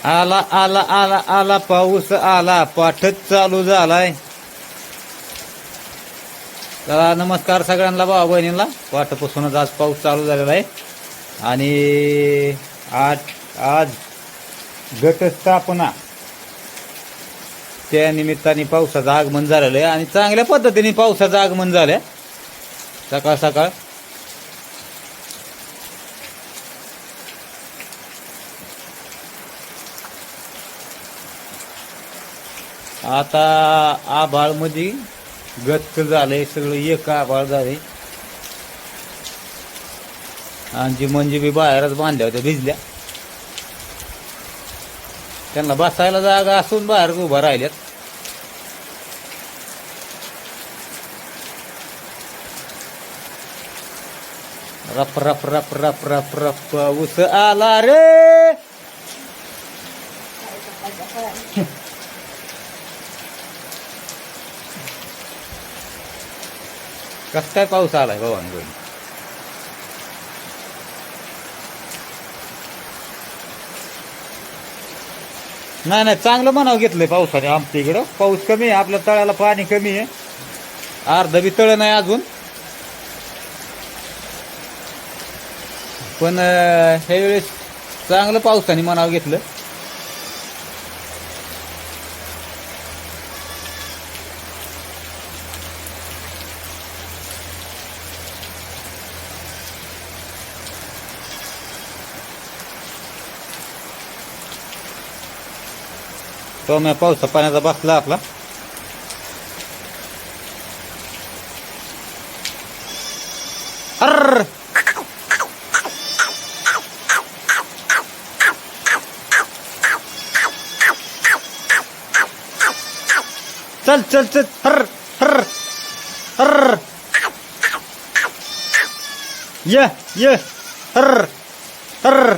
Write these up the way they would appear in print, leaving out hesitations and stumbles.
आला आला आला आला पाऊस आला, पाठच चालू झालाय. चला नमस्कार सगळ्यांना, भाऊ बहिणींना. पाठपासूनच आज पाऊस चालू झालेला आहे आणि आज घटस्थापना, त्या निमित्ताने पावसाचं आगमन झालेलं आहे आणि चांगल्या पद्धतीने पावसाचं आगमन झालंय सकाळ सकाळ. आता आभाळ मध्ये गच्च झालंय सगळं, एक आभाळ झालंय आणि जी म्हणजे बी बाहेरच बांधल्या होत्या भिजल्या, त्यांना बसायला जागा असून बाहेर उभा राहिल्यात. रप रप रप रप रप रप पाऊस आला रे. कस काय पाऊस आलाय भावानी बहिणी. नाही नाही, चांगलं म्हणावं घेतलंय पावसाने. आमच्या इकडं पाऊस कमी आहे, आपल्या तळ्याला पाणी कमी आहे, अर्ध बी तळ नाही अजून. पण ह्या वेळेस चांगलं पावसाने म्हणावं घेतलं. तो मी पावसा पाण्याचा बसला आपला. अर्र चल चल चल, हर हर हर ये हर हर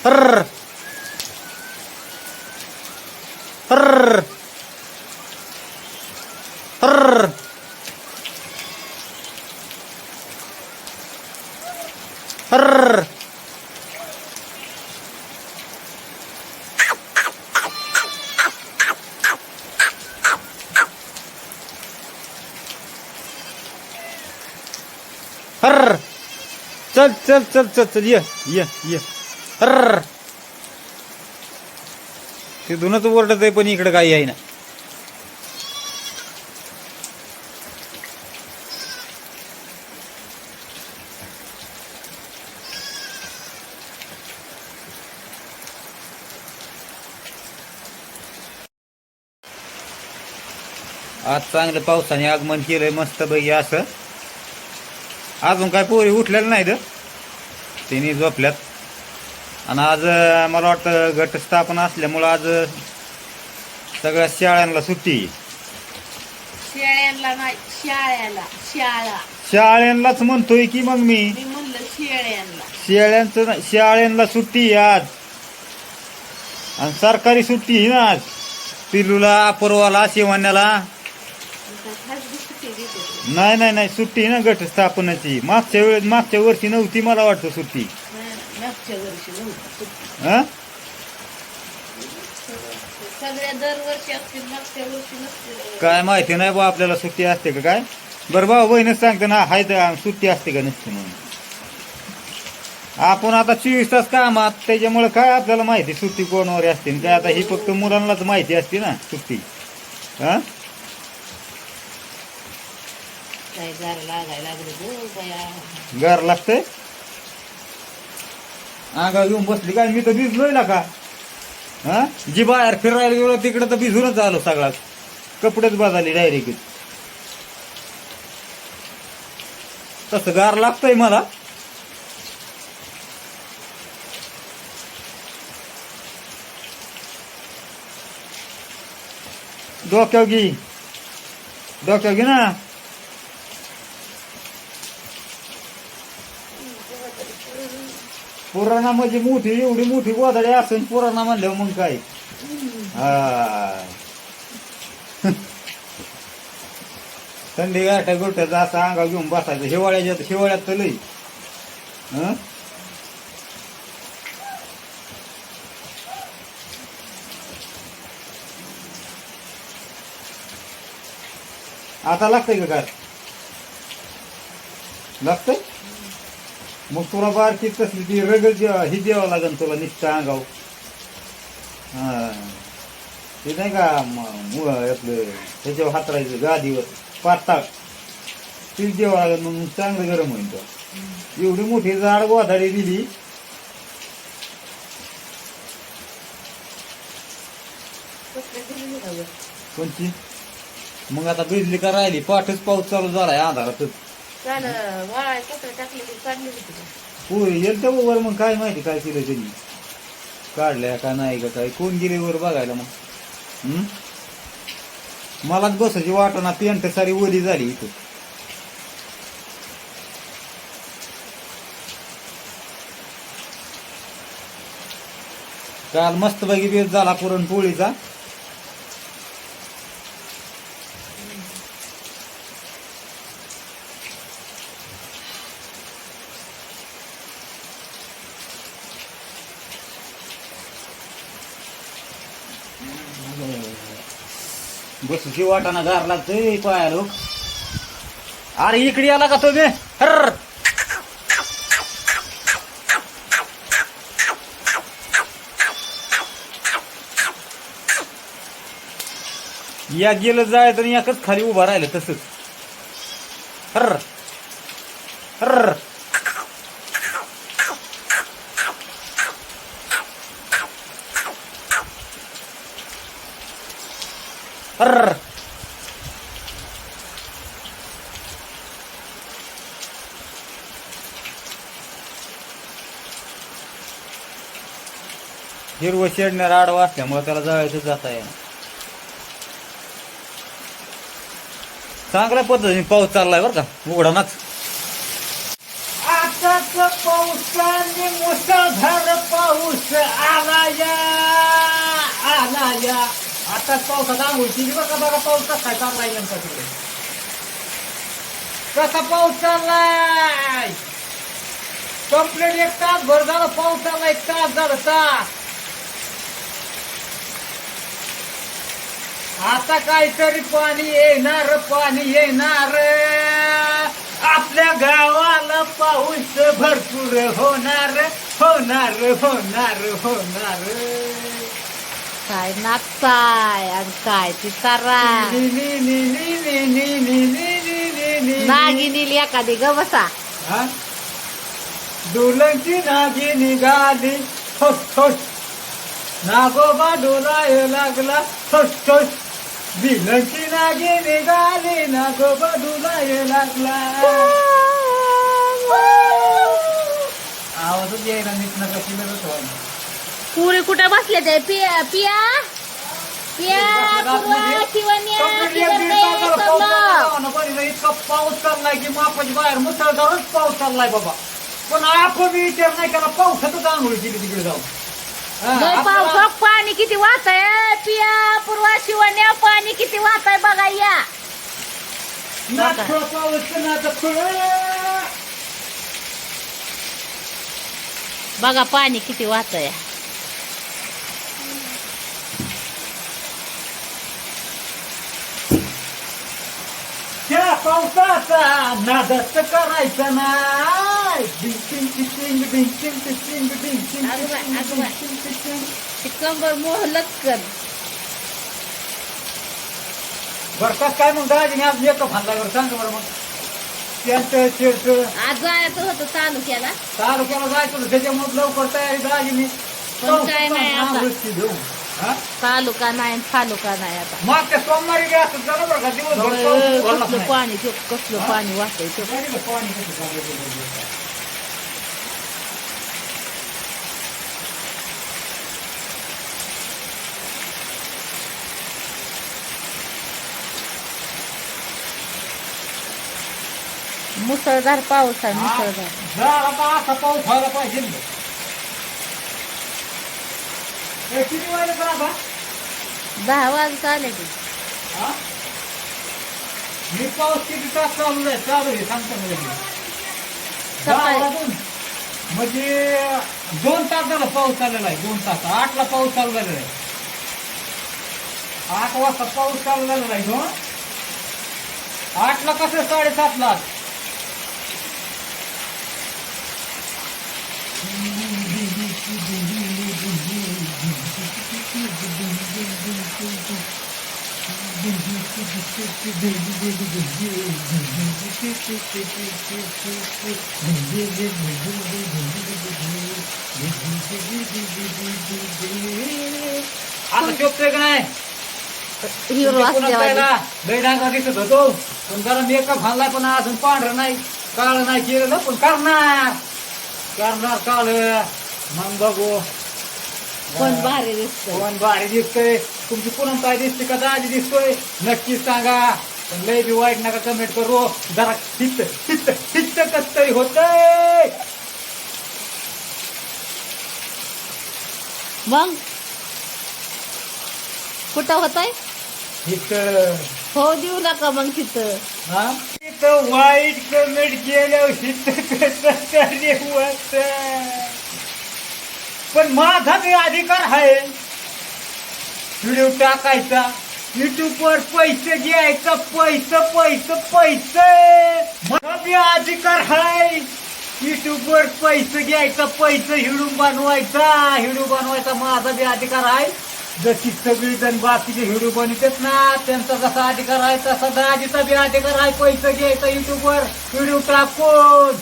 हर हर हर हर हर चल चल चल चल चल, ये हर. ते धुनच ओरडत आहे पण इकडे काही आहे ना. आज चांगलं पावसाने आगमन केलंय मस्त पैकी असं. अजून काय पोरी उठलेलं नाही तर तिने झोपल्यात. आणि आज मला वाटतं घटस्थापना असल्यामुळं आज सगळ्या शाळांना सुट्टी. शेळ्यांना नाही, शाळांनाच म्हणतोय की मग मी म्हणलं शेळ्यांना. शाळांना सुट्टी आज आणि सरकारी सुट्टी ही ना आज. पिल्लूला, अपूर्वाला, शिवान्याला नाही नाही नाही सुट्टी ना घटस्थापनाची. मागच्या वर्षी नव्हती मला वाटतं सुट्टी. मागच्या वर्षी हा सगळ्या दरवर्षी असतील, मागच्या वर्षी नसतील. काय माहिती नाही बा आपल्याला सुट्टी असते का काय. बरं भाऊ बहिणच सांगते ना, हाय तर सुट्टी असते का नसते म्हणून. आपण आता 24 तास कामात, त्याच्यामुळे काय आपल्याला माहिती सुट्टी कोणावर असते काय. आता ही फक्त मुलांनाच माहिती असते ना सुट्टी. हा काय गार लागायला लागलं गार लागतंय. अंगा घेऊन बसली काय, मी तर भिजलोय ना का. हा जी बाहेर फिरायला गेलो तिकडे तर भिजूनच आलो सगळा, कपडेच बदलले डायरेक्ट. तसं गार लागतंय मला. डोक्यावर घे ना. पुराणा म्हणजे मोठी, एवढी मोठी गोधडी असेल पुराणा म्हणल्यावर मग काय. हा थंडी गाठ्या गोठ्याचा असा अंगा घेऊन बसायचं. हिवाळ्यात तर लई. आता लागतंय का काय लागतंय मग तुला बारकी तसली ती रगड ही द्यावं लागेल तुला निष्ठा अंगाव हा ते नाही का आपलं त्याच्यावर हातरायचं गादीवर पाताळ तीच द्यावं लागेल मग चांगलं गरम होईल तो एवढी मोठी झाड गोधाडी दिली कोणची मग आता बिजली का राहिली पाठच पाऊस चालू झालाय अंधारातच होय येईल तर वर मग काय माहिती काय केलं त्यांनी काढल्या का नाही का काय कोण गेले वर बघायला मग मलाच बसायची वाटना पेंट सारी ओली झाली इथं काल मस्तपैकी बेस झाला पुरणपोळीचा बसूची वाटाना गार लागतोय पायाला अरे इकडे आला का तुम्ही हर या गेलं जाय तर याकच खाली उभा राहिलं तसंच हर हर हर हिरवं शेडणार आडवा असल्यामुळे त्याला जळायचं जाता येईल चांगल्या पद्धतीने पाऊस चाललाय बरं का उघडानाच आताच पावसाने मुसळधार पाऊस आला या आताच पावसात आंघोळ केली बघा बघा पाऊस कसा चाललाय नेमका तिकडे कसा पाऊस चाललाय कंप्लीट एक तास भर झाला पाऊस चाललाय एक तास झालं तास आता काहीतरी पाणी येणार आपल्या गावाला पाऊस भरपूर होणार काय नाचताय आणि काय ती तारा नागिनीली एखादी ग बसा डोलंची नागी निघाली ठोस ठोस नागोबा डोलाय लागला ठोस ठोस बिलंची नागी निघाली नागोबा डोलाय लागला आवाजच यायला नीट नका केलं पुरी कुठे बसले ते पिया पिया इतका पाऊस चाललाय की मापाची बाहेर मुसळधारच पाऊस चाललाय बाबा पण आपण विचार नाही केला पावसातच आंघोळी केली तिकडे जाऊन पावसात पाणी किती वाहतंय पिया पूर्वा शिवण्या पाणी किती वाहतंय बघा या बघा पाणी किती वाहतंय त्या पावसाचा नादच करायचा नाही कंबर मोहलत कर बरं काय मग दाजीने आज मेकअप आणला बरं सांग बरं मग त्यांचं चिरचं आज जायचं होतं तालुक्याला जायचं होतं त्याच्यामुळे लवकर तयारी दाजीने पण काय नाही आता. देऊ तालुका नाही फालुका नाही आता मागच्या सोमवारी गॅस झालं बरं का दिवसभर कसलं पाणी कसलं पाणी वाहतंय पाणी कसं चाललं मुसळधार पाऊस आहे मुसळधार आता असा पाऊस व्हायला पाहिजे किती वाजले तर आता 10 वाजता आले की मी पाऊस किती तास चालू आहे सांगतो सकाळी म्हणजे 2 तास झाला पाऊस चाललेला आहे 2 तास 8ला पाऊस चालू झालेला आहे 8 वाजता पाऊस चालू झालेला आहे 8ला कसं 7:30ला? आता शोधतोय का नाही? हिरो असल्यावानी. लय डांगा दिसत होतो पण जरा मेकअप घाललाय पण अजून पांढरं नाही काळ नाही केलेलं पण करणार काळ मग बघू कोण भारी दिसतंय. कोण भारी दिसतोय. तुमची पुन्हा काय दिसते का दाजी दिसतोय नक्कीच सांगा. पण लय बी वाईट नका कमेंट करू. जरा हित हित हित कस तरी होतंय. मग कुठं होतंय हित हो देऊ नका मग तिथं. हा तिथं वाईट कमेंट केल्यावर हित कसं तरी होत. पण माझा बी अधिकार आहे व्हिडिओ टाकायचा. युट्यूबवर पैसे घ्यायचा पैसे मला बी अधिकार आहे युट्यूबवर पैसे घ्यायचा व्हिडिओ बनवायचा माझा बी अधिकार आहे. जशी सगळी जण बाकीचे व्हिडिओ बनवतात ना त्यांचा जसा अधिकार आहे तसा दाजीचा बी अधिकार आहे पैसे घ्यायचा युट्यूबवर व्हिडिओ टाकून.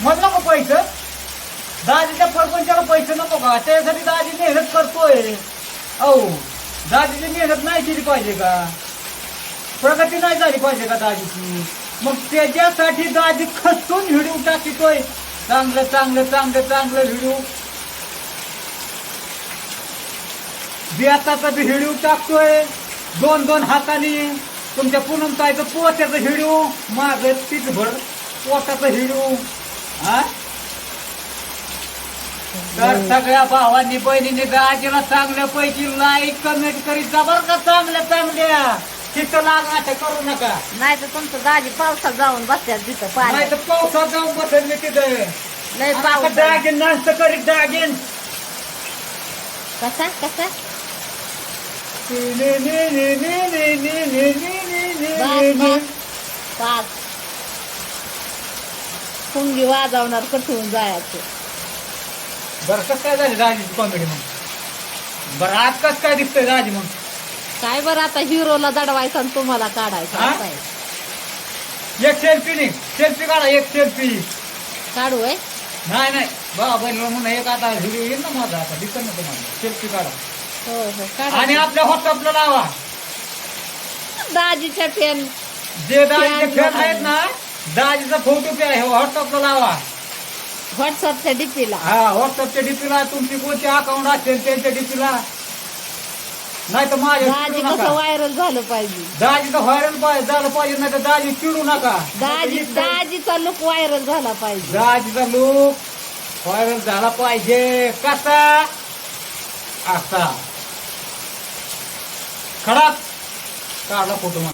मग नको पैसे दाजीच्या परपंचाला पैसे नको का? त्यासाठी दाजी मेहनत करतोय. अहो दाजीची मेहनत नाही केली पाहिजे का? प्रगती नाही झाली पाहिजे का दाजीची? मग त्याच्यासाठी दाजी खचून व्हिडिओ टाकतोय. चांगलं व्हिडिओ बियाचा बी व्हिडिओ टाकतोय 2 हाताने. तुमच्या पूनमताईचं पोत्याचं व्हिडिओ माझं तीचभर पोटाचं व्हिडिओ. हा तर सगळ्या भावांनी बहिणीने दाजीला चांगल्यापैकी लाईक कमेंट करीत जा बरं का. चांगल्या तिथं लागाट करू नका. नाही तर तुमचं दाजी पावसात जाऊन बसत्यात तिथं पाणी. नाही तर पावसात जाऊन बसेल मी तिथं. लय पाऊस दागीन नाश्ता करीत दागीन. कसा पाच पुंगी वाजवणार कठून जायचं. बरं कसं काय झालं दाजीची कॉमेडी मग? बरं आज कसं काय दिसतंय दाजी मग? काय बरं आता हिरोला दडवायचा आणि तुम्हाला काढायचा हा? असं आहे. एक सेल्फी काढा एक सेल्फी. काढू आहे नाही बाबा बहिणी म्हणून एक आता व्हिडिओ येईल ना माझा आता दिसत ना तुम्हाला. सेल्फी काढा हो काढा. आणि आपल्या व्हॉट्सअपला लावा. दाजीच्या फॅन जे दाजीचे फॅन आहेत ना दाजीचा फोटो पे आहे व्हॉट्सअपला लावा. व्हॉट्सअपच्या डीपीला. हा व्हॉट्सअपच्या डीपीला तुमची कोणती अकाउंट असेल त्यांच्या डीपीला. नाही तर माझ्या दाजी चिडू कसं नका. व्हायरल झालं पाहिजे. दाजीचं व्हायरल झालं पाहिजे नाही तर दाजी चिडू नका. दाजीचा लुक व्हायरल झाला पाहिजे. दाजीचा लूक व्हायरल झाला पाहिजे. कसा असा खडक काढला फोटो.